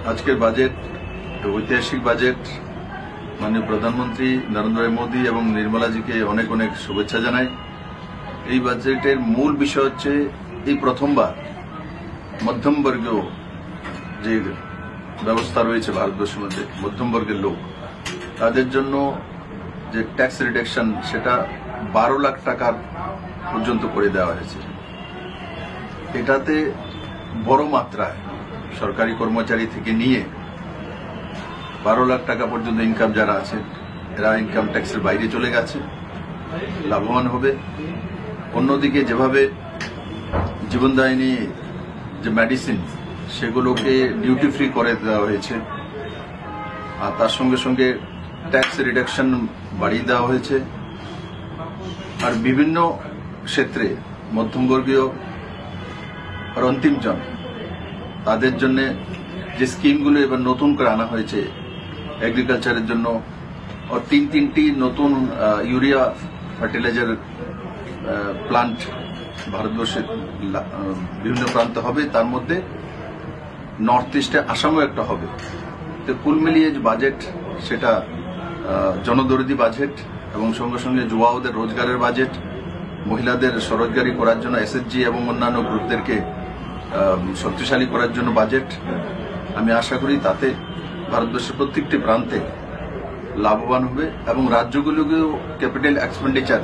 আজকের বাজেট ঐতিহাসিক বাজেট। মাননীয় প্রধানমন্ত্রী নরেন্দ্র মোদী এবং নির্মলাজিকে অনেক অনেক শুভেচ্ছা জানাই। এই বাজেটের মূল বিষয় হচ্ছে এই প্রথমবার মধ্যমবর্গীয় যে ব্যবস্থা রয়েছে ভারতবর্ষের মধ্যে, মধ্যমবর্গের লোক তাদের জন্য যে ট্যাক্স রিডাকশন সেটা 12 লাখ টাকার পর্যন্ত করে দেওয়া হয়েছে। এটাতে বড় মাত্রায় সরকারি কর্মচারী থেকে নিয়ে 12 লাখ টাকা পর্যন্ত ইনকাম যারা আছে এরা ইনকাম ট্যাক্সের বাইরে চলে গেছে, লাভবান হবে। অন্যদিকে যেভাবে জীবনদায়িনী যে মেডিসিন সেগুলোকে ডিউটি ফ্রি করে দেওয়া হয়েছে, আর তার সঙ্গে সঙ্গে ট্যাক্স রিডাকশন বাড়িয়ে দেওয়া হয়েছে। আর বিভিন্ন ক্ষেত্রে মধ্যমবর্গীয় আর অন্তিমজন তাদের জন্য যে স্কিমগুলো এবার নতুন করে আনা হয়েছে এগ্রিকালচারের জন্য, আর তিনটি নতুন ইউরিয়া ফার্টিলাইজার প্লান্ট ভারতবর্ষের বিভিন্ন প্রান্তে হবে, তার মধ্যে নর্থ ইস্টে আসামও একটা হবে। তো কুল মিলিয়ে যে বাজেট সেটা জনদরদি বাজেট এবং সঙ্গে সঙ্গে যুবাদের রোজগারের বাজেট, মহিলাদের স্বরোজগারী করার জন্য এসএসজি এবং অন্যান্য গ্রুপদেরকে শক্তিশালী করার জন্য বাজেট। আমি আশা করি তাতে ভারতবর্ষের প্রত্যেকটি প্রান্তে লাভবান হবে এবং রাজ্যগুলোকেও ক্যাপিটাল এক্সপেন্ডিচার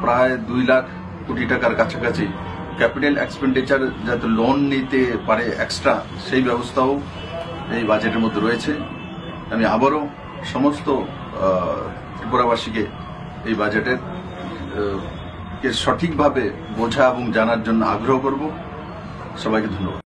প্রায় 2 লাখ কোটি টাকার কাছাকাছি ক্যাপিটাল এক্সপেন্ডিচার যাতে লোন নিতে পারে এক্সট্রা, সেই ব্যবস্থাও এই বাজেটের মধ্যে রয়েছে। আমি আবারও সমস্ত ত্রিপুরাবাসীকে এই বাজেটের সঠিকভাবে বোঝা এবং জানার জন্য আগ্রহ করব। সবাইকে ধন্যবাদ।